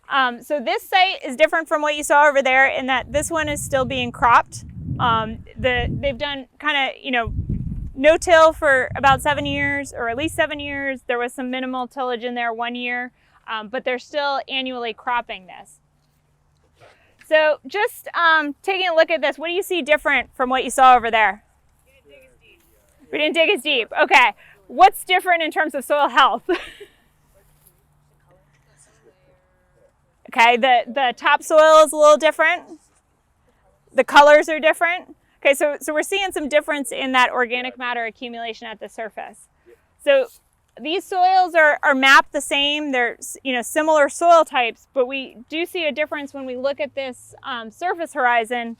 So this site is different from what you saw over there in that this one is still being cropped. They've done kind of, no-till for about 7 years, or at least 7 years. There was some minimal tillage in there 1 year, but they're still annually cropping this. So just taking a look at this, what do you see different from what you saw over there? We didn't dig as deep. Okay. What's different in terms of soil health? Okay, the topsoil is a little different. The colors are different. Okay, so we're seeing some difference in that organic matter accumulation at the surface. So these soils are mapped the same. They're similar soil types, but we do see a difference when we look at this surface horizon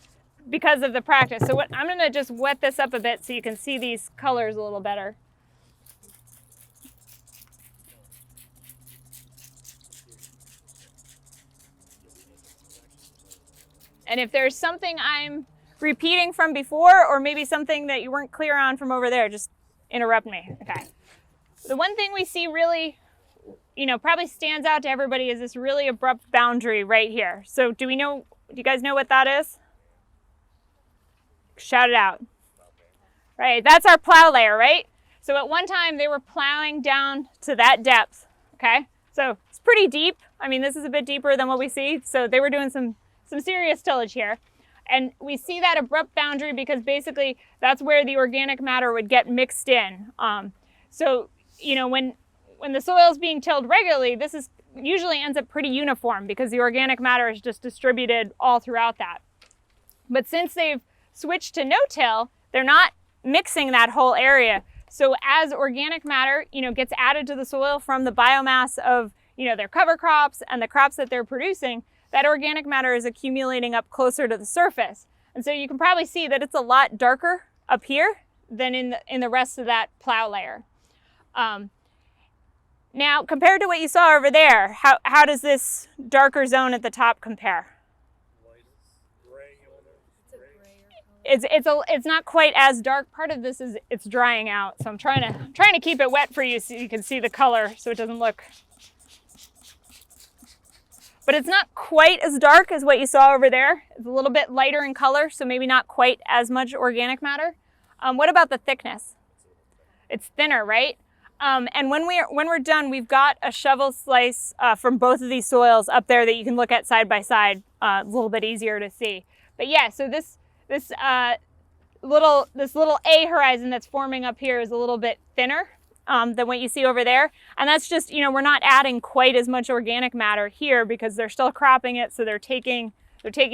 because of the practice. So I'm going to just wet this up a bit so you can see these colors a little better. And if there's something I'm repeating from before, or maybe something that you weren't clear on from over there, just interrupt me. Okay. The one thing we see really, probably stands out to everybody is this really abrupt boundary right here. So do you guys know what that is? Shout it out. Right, that's our plow layer, right? So at one time they were plowing down to that depth, okay? So it's pretty deep. I mean, this is a bit deeper than what we see. So they were doing some serious tillage here. And we see that abrupt boundary because basically that's where the organic matter would get mixed in. So, when the soil is being tilled regularly, this is usually ends up pretty uniform because the organic matter is just distributed all throughout that. But since they've switched to no-till, they're not mixing that whole area. So as organic matter, gets added to the soil from the biomass of, their cover crops and the crops that they're producing, that organic matter is accumulating up closer to the surface. And so you can probably see that it's a lot darker up here than in the rest of that plow layer. Now, compared to what you saw over there, how does this darker zone at the top compare? It's not quite as dark. Part of this is it's drying out, so I'm trying to keep it wet for you so you can see the color, so it doesn't look. But it's not quite as dark as what you saw over there. It's a little bit lighter in color, so maybe not quite as much organic matter. What about the thickness? It's thinner, right? And when we're done, we've got a shovel slice from both of these soils up there that you can look at side by side. A little bit easier to see. But yeah, so this little A horizon that's forming up here is a little bit thinner than what you see over there. And that's just, we're not adding quite as much organic matter here because they're still cropping it. So they're taking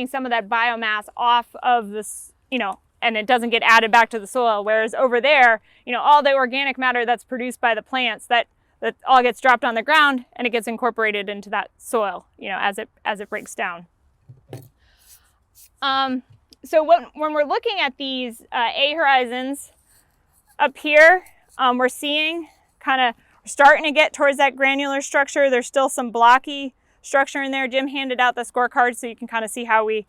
some of that biomass off of this, and it doesn't get added back to the soil. Whereas over there, all the organic matter that's produced by the plants, that all gets dropped on the ground and it gets incorporated into that soil, as it breaks down. So when we're looking at these A horizons up here, we're seeing we're starting to get towards that granular structure. There's still some blocky structure in there. Jim handed out the scorecard so you can kind of see how we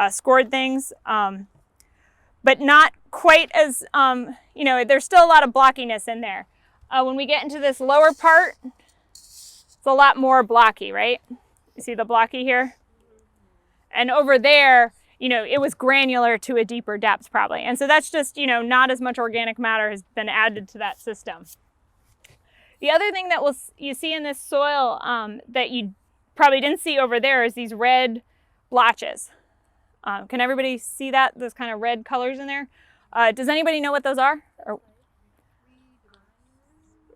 scored things. But not quite as, there's still a lot of blockiness in there. When we get into this lower part, it's a lot more blocky, right? You see the blocky here? And over there, it was granular to a deeper depth probably. And so that's just, not as much organic matter has been added to that system. The other thing that you see in this soil that you probably didn't see over there is these red blotches. Can everybody see that? Those kind of red colors in there? Does anybody know what those are?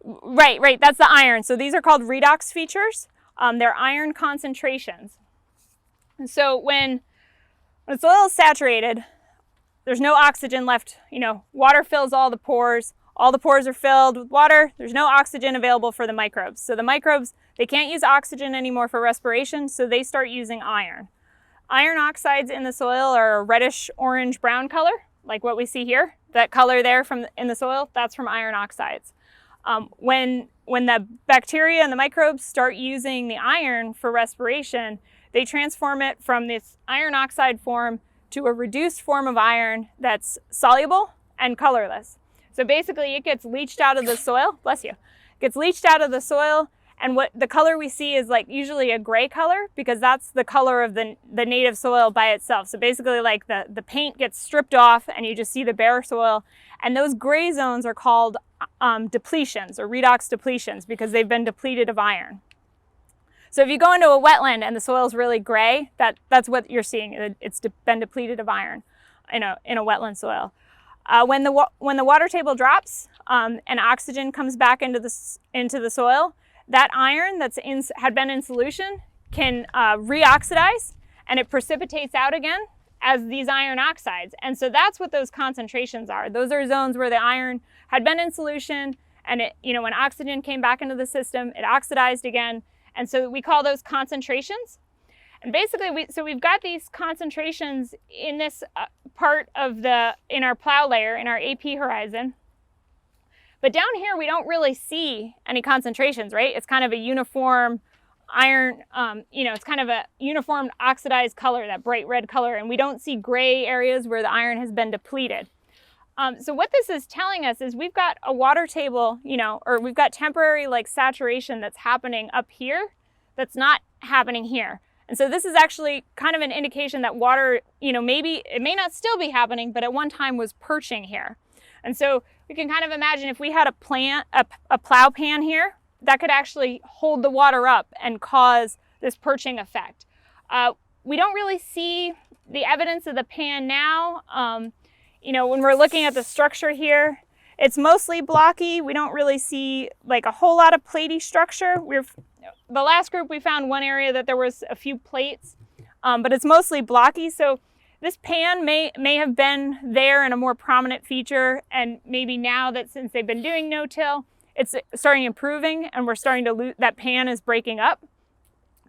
Right. That's the iron. So these are called redox features. They're iron concentrations. And so when the soil is saturated, there's no oxygen left. Water fills all the pores. All the pores are filled with water. There's no oxygen available for the microbes. So the microbes, they can't use oxygen anymore for respiration, so they start using iron. Iron oxides in the soil are a reddish orange brown color, like what we see here. That color there in the soil, that's from iron oxides. When the bacteria and the microbes start using the iron for respiration, they transform it from this iron oxide form to a reduced form of iron that's soluble and colorless. So basically it gets leached out of the soil, bless you, gets leached out of the soil And what the color we see is like usually a gray color, because that's the color of the native soil by itself. So basically like the paint gets stripped off and you just see the bare soil. And those gray zones are called depletions or redox depletions, because they've been depleted of iron. So if you go into a wetland and the soil is really gray, that's what you're seeing. It's been depleted of iron in a wetland soil. When the water table drops and oxygen comes back into the soil, that iron had been in solution can reoxidize, and it precipitates out again as these iron oxides. And so that's what those concentrations are. Those are zones where the iron had been in solution, and when oxygen came back into the system, it oxidized again. And so we call those concentrations. And basically, we've got these concentrations in this part of in our plow layer, in our AP horizon. But down here, we don't really see any concentrations, right? It's kind of a uniform iron, it's kind of a uniform oxidized color, that bright red color, and we don't see gray areas where the iron has been depleted. So what this is telling us is we've got a water table, or we've got temporary like saturation that's happening up here that's not happening here. And so this is actually kind of an indication that water, maybe it may not still be happening, but at one time was perching here. And so we can kind of imagine if we had a plow pan here, that could actually hold the water up and cause this perching effect. We don't really see the evidence of the pan now. When we're looking at the structure here, it's mostly blocky. We don't really see like a whole lot of platey structure. The last group, we found one area that there was a few plates, but it's mostly blocky. So this pan may have been there in a more prominent feature, and maybe now that since they've been doing no-till, it's starting improving and we're starting to lose, that pan is breaking up.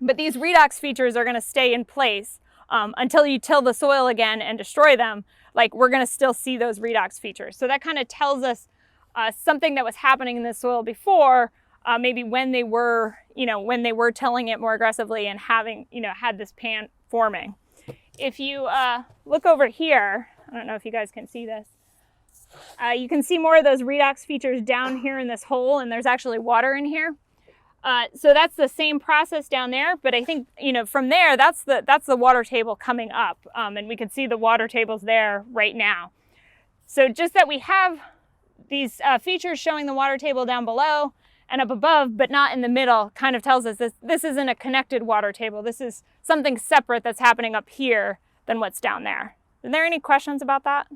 But these redox features are going to stay in place until you till the soil again and destroy them. Like, we're going to still see those redox features. So that kind of tells us something that was happening in the soil before, maybe when they were tilling it more aggressively and having, had this pan forming. If you look over here, I don't know if you guys can see this, you can see more of those redox features down here in this hole, and there's actually water in here. So that's the same process down there, but I think, from there, that's the water table coming up, and we can see the water tables there right now. So just that we have these features showing the water table down below and up above, but not in the middle, kind of tells us this isn't a connected water table. This is something separate that's happening up here than what's down there. Are there any questions about that?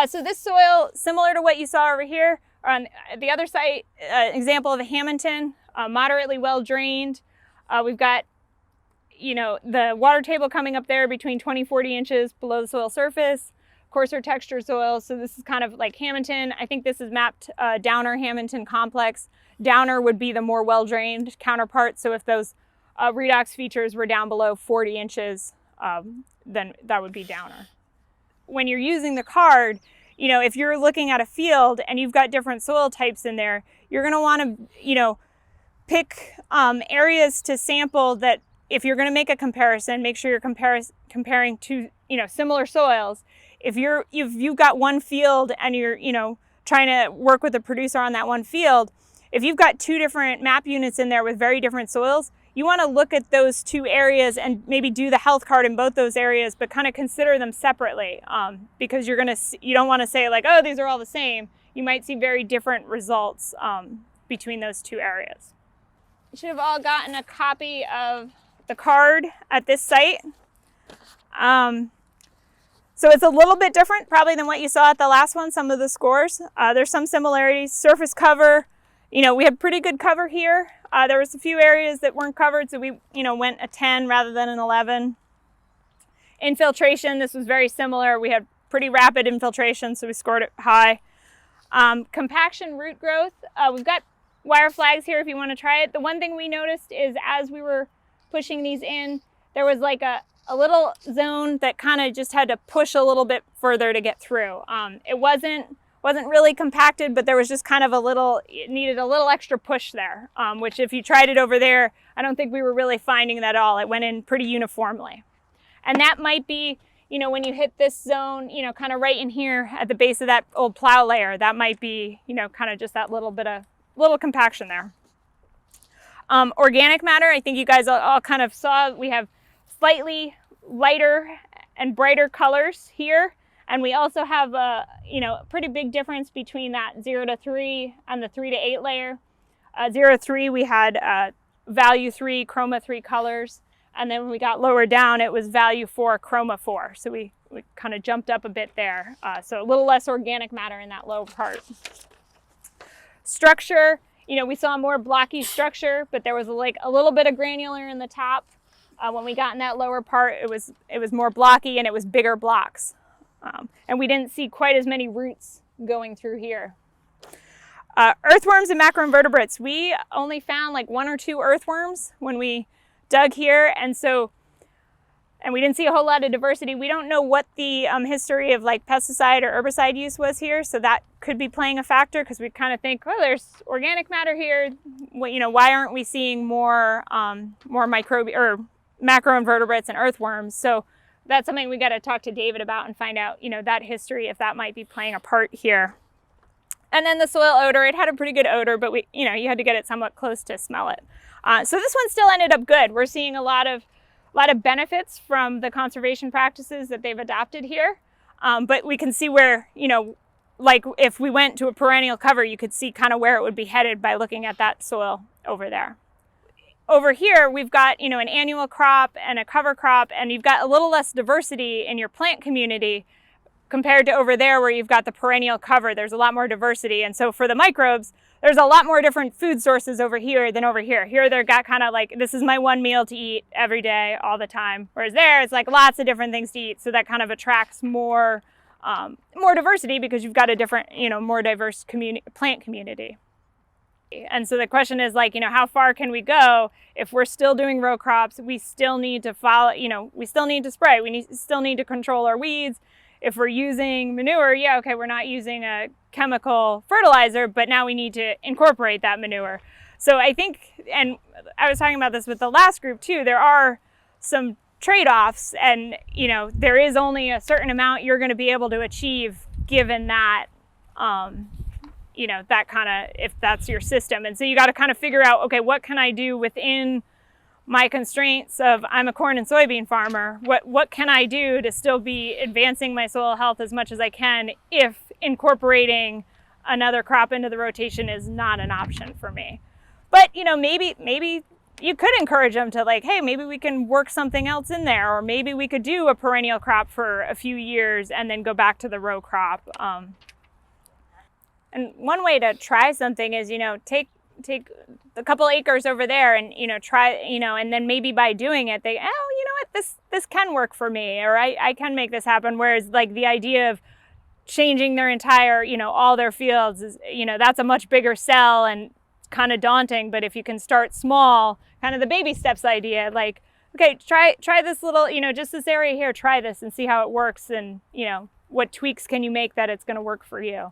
So this soil, similar to what you saw over here, on the other site, example of a Hamilton, moderately well drained. We've got, the water table coming up there between 20-40 inches below the soil surface, coarser texture soil. So this is kind of like Hamilton. I think this is mapped Downer Hamilton complex. Downer would be the more well-drained counterpart. So if those redox features were down below 40 inches, then that would be Downer. When you're using the card, if you're looking at a field and you've got different soil types in there, you're going to want to, pick areas to sample that if you're going to make a comparison, make sure you're comparing to, similar soils. If you've got one field and you're, trying to work with a producer on that one field, if you've got two different map units in there with very different soils, you want to look at those two areas and maybe do the health card in both those areas, but kind of consider them separately, because you don't want to say like, oh, these are all the same. You might see very different results between those two areas. You should have all gotten a copy of the card at this site. So it's a little bit different probably than what you saw at the last one, some of the scores. There's some similarities. Surface cover, we had pretty good cover here. There was a few areas that weren't covered, so we, went a 10 rather than an 11. Infiltration, this was very similar. We had pretty rapid infiltration, so we scored it high. Compaction root growth, we've got wire flags here if you want to try it. The one thing we noticed is as we were pushing these in, there was like a little zone that kind of just had to push a little bit further to get through. It wasn't really compacted, but there was just kind of it needed a little extra push there, which if you tried it over there, I don't think we were really finding that at all. It went in pretty uniformly. And that might be, when you hit this zone, kind of right in here at the base of that old plow layer, that might be, kind of just that little compaction there. Organic matter, I think you guys all kind of saw, we have slightly lighter and brighter colors here. And we also have a pretty big difference between that 0 to 3 and the 3 to 8 layer. 0 to 3, we had value 3, chroma 3 colors. And then when we got lower down, it was value 4, chroma 4. So we kind of jumped up a bit there. So a little less organic matter in that lower part. Structure, we saw more blocky structure, but there was like a little bit of granular in the top. When we got in that lower part, it was more blocky and it was bigger blocks. And we didn't see quite as many roots going through here. Earthworms and macroinvertebrates, we only found like 1 or 2 earthworms when we dug here, and we didn't see a whole lot of diversity. We don't know what the history of like pesticide or herbicide use was here, so that could be playing a factor, because we kind of think, oh, there's organic matter here. Why aren't we seeing more or macroinvertebrates and earthworms? So that's something we got to talk to David about and find out, that history, if that might be playing a part here. And then the soil odor, it had a pretty good odor, but you had to get it somewhat close to smell it. So this one still ended up good. We're seeing a lot of benefits from the conservation practices that they've adopted here. But we can see where, like if we went to a perennial cover, you could see kind of where it would be headed by looking at that soil over there. Over here, we've got, an annual crop and a cover crop, and you've got a little less diversity in your plant community compared to over there where you've got the perennial cover. There's a lot more diversity. And so for the microbes, there's a lot more different food sources over here than over here. Here they've got kind of like, this is my one meal to eat every day, all the time. Whereas there, it's like lots of different things to eat. So that kind of attracts more diversity, because you've got a different, more diverse plant community. And so the question is like, how far can we go if we're still doing row crops? We still need to follow, we still need to spray. Still need to control our weeds. If we're using manure, yeah, okay, we're not using a chemical fertilizer, but now we need to incorporate that manure. So I think, and I was talking about this with the last group too, there are some trade-offs, and there is only a certain amount you're going to be able to achieve given that, that kind of, if that's your system. And so you got to kind of figure out, okay, what can I do within my constraints of, I'm a corn and soybean farmer, what can I do to still be advancing my soil health as much as I can if incorporating another crop into the rotation is not an option for me. But maybe you could encourage them to like, hey, maybe we can work something else in there, or maybe we could do a perennial crop for a few years and then go back to the row crop. And one way to try something is, take a couple acres over there and, try, and then maybe by doing it, they, this can work for me, or I can make this happen. Whereas like the idea of changing their entire, all their fields is, that's a much bigger sell and kind of daunting. But if you can start small, kind of the baby steps idea, like, okay, try this little, just this area here, try this and see how it works. And, what tweaks can you make that it's going to work for you?